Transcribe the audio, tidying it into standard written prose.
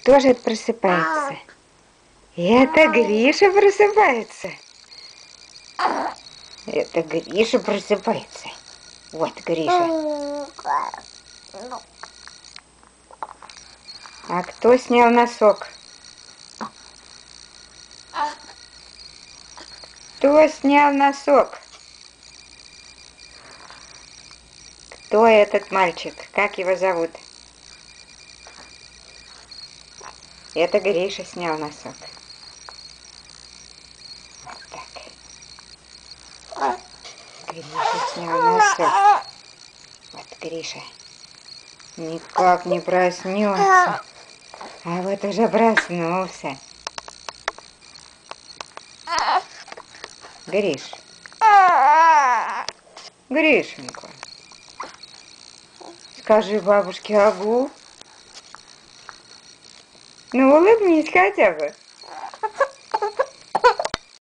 Кто же это просыпается? Это Гриша просыпается. Это Гриша просыпается. Вот Гриша. А кто снял носок? Кто снял носок? Кто этот мальчик? Как его зовут? Это Гриша снял носок. Вот так. Гриша снял носок. Вот Гриша. Никак не проснется. А вот уже проснулся. Гриш. Гришенька. Скажи бабушке агу. Ну, улыбнись хотя бы.